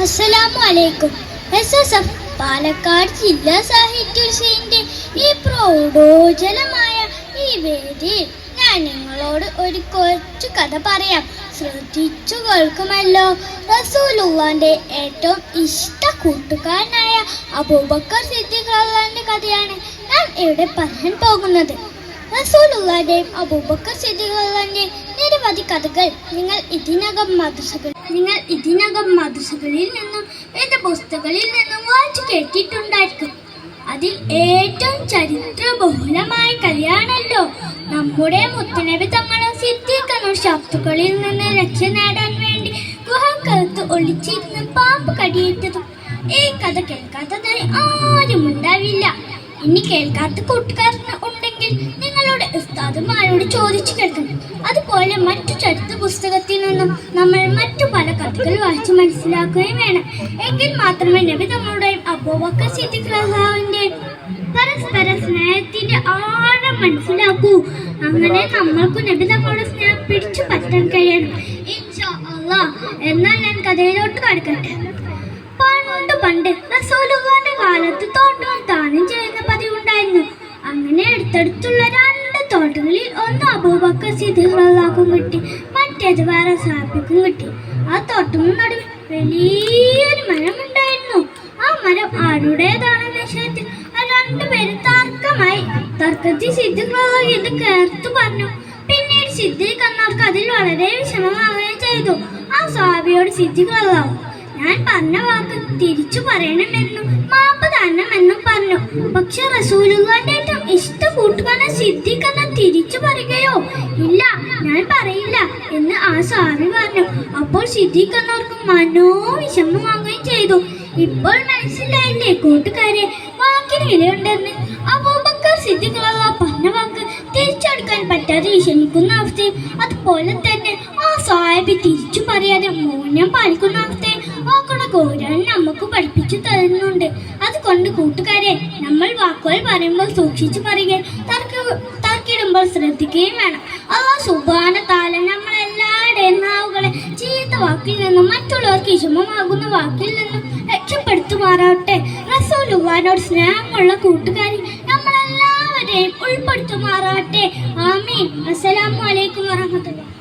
അസ്സലാമു അലൈക്കും. SSF പാലക്കാട് ജില്ലാ സാഹിത്യോത്സവത്തിന്റെ ഈ പ്രൗഢോജ്വലമായ ഈ വേദിയിൽ ഞാൻ നിങ്ങളോട് ഒരു കൊച്ചു കഥ പറയാം. ശ്രദ്ധിച്ചു കേൾക്കുമല്ലോ. റസൂലുള്ളാന്റെ ഏറ്റവും ഇഷ്ട കൂട്ടുകാരനായ അബൂബക്കർ സിദ്ദീഖ് റളിയല്ലാഹുവിന്റെ കഥയാണ് ഞാൻ ഇവിടെ പറയാൻ പോകുന്നത്. റസൂലുള്ളാന്റെയും അബൂബക്കർ സിദ്ദീഖ് റളിയല്ലാഹുവിന്റെയും നിരവധി കഥകൾ നിങ്ങൾ ഇതിനകം മദ്രസകളിൽ നിന്നും പുസ്തകങ്ങളിൽ നിന്നും വായിച്ചു കേട്ടിട്ടുണ്ടായിരിക്കും. അതിൽ ഏറ്റവും ചരിത്രബഹുലമായ കഥയാണല്ലോ നമ്മുടെ മുത്തുനബി തങ്ങളും സിദ്ദീഖും ശത്രുക്കളിൽ നിന്ന് രക്ഷ നേടാൻ വേണ്ടി ഗുഹക്കകത്ത് ഒളിച്ചിരുന്ന് പാമ്പ് കടിയേറ്റതും. ഈ കഥ കേൾക്കാത്തതായി ആരും ഉണ്ടാവില്ല. ഇനി കേൾക്കാത്ത കൂട്ടുകാർ ഉണ്ടെങ്കിൽ നിങ്ങളുടെ ഉസ്താദുമാരോട് ചോദിച്ചു കേൾക്കണം. അതുപോലെ മറ്റു ചരിത്ര പുസ്തകത്തിൽ നിന്നും നമ്മൾ മറ്റു പല കഥകൾ വായിച്ച് മനസ്സിലാക്കുകയും വേണം. എങ്കിൽ മാത്രമേ നബി തങ്ങളുടെയും അബൂബക്കർ സിദ്ദീഖ് റളിയല്ലാഹുവിന്റെയും പരസ്പര സ്നേഹത്തിന്റെ ആഴം മനസ്സിലാക്കൂ. അങ്ങനെ നമ്മൾക്ക് നബി തങ്ങളുടെ സ്നേഹം പിടിച്ചു പറ്റാൻ കഴിയണം ഇൻഷാ അല്ലാഹ്. എന്നാൽ ഞാൻ കഥയിലോട്ട് കടക്കട്ടെ. പണ്ട് റസൂലുള്ളാഹിന്റെ കാലത്ത് തോട്ടങ്ങൾ ദാനം ചെയ്യുന്ന പതിവുണ്ടായിരുന്നു. അങ്ങനെ അടുത്തടുത്തുള്ള രണ്ട് തോട്ടങ്ങളിൽ ഒന്ന് അബൂബക്കർ സിദ്ദീഖ് റളിയല്ലാഹുവിനും കിട്ടി, മറ്റേത് വേറെ സഹാബിക്കും കിട്ടി. ആ തോട്ടത്തിന് നടുവിൽ വലിയൊരു മരം ഉണ്ടായിരുന്നു. ആ മരം ആരുടേതാണെന്ന വിഷയത്തിൽ രണ്ടുപേരും തർക്കത്തിൽ സിദ്ദീഖ് റളിയല്ലാഹു ഇത് കേർത്തു പറഞ്ഞു. പിന്നീട് സിദ്ദീഖ് എന്നവർക്ക് അതിൽ വളരെ വിഷമമാവുകയും ചെയ്തു. ആ സഹാബിയോട് സിദ്ദീഖ് റളിയല്ലാഹു ഞാൻ പറഞ്ഞ വാക്ക് തിരിച്ചു പറയണമെന്നും മാപ്പ് തരണമെന്നും പറഞ്ഞു. പക്ഷെ റസൂലുള്ളാഹിന്റെ ഏറ്റവും ഇഷ്ട കൂട്ടുകാരൻ സിദ്ദീഖ് എന്ന തിരിച്ചു പറയുകയോ ഇല്ല, ഞാൻ പറയില്ല എന്ന് ആ സഹാബി പറഞ്ഞു. അപ്പോൾ സിദ്ദീഖ് എന്നവർക്ക് മനോവിഷമമാവുകയും ചെയ്തു. ഇപ്പോൾ മനസ്സിലായില്ലേ കൂട്ടുകാരെ, വാക്കിന് വിലയുണ്ടെന്ന്. അബൂബക്കർ സിദ്ദീഖ് റളിയല്ലാഹു പറഞ്ഞ വാക്ക് തിരിച്ചെടുക്കാൻ പറ്റാതെ വിഷമിക്കുന്ന അവസ്ഥയും അതുപോലെ തന്നെ ആ സഹാബി തിരിച്ചു പറയാതെ മൗനം പാലിക്കുന്ന അവസ്ഥയും ഖുർആൻ നമുക്ക് പഠിപ്പിച്ചു തരുന്നുണ്ട്. അതുകൊണ്ട് കൂട്ടുകാരെ, നമ്മൾ വാക്കുകൾ പറയുമ്പോൾ സൂക്ഷിച്ചു പറയുകയും തർക്കിടുമ്പോൾ ശ്രദ്ധിക്കുകയും വേണം. അല്ലാഹു സുബ്ഹാനഹു വ തആല നമ്മളെല്ലാവരുടെയും നാവുകളെ ചീത്ത വാക്കിൽ നിന്നും മറ്റുള്ളവർക്ക് വിഷമമാകുന്ന വാക്കിൽ നിന്നും രക്ഷപ്പെടുത്തുമാറാവട്ടെ. റസൂലുള്ളാഹിനോട് സ്നേഹമുള്ള കൂട്ടുകാരി നമ്മളെല്ലാവരെയും ഉൾപ്പെടുത്തുമാറാവട്ടെ. ആമീൻ. അസ്സലാമു അലൈക്കും വറഹ്മത്തുള്ളാഹി.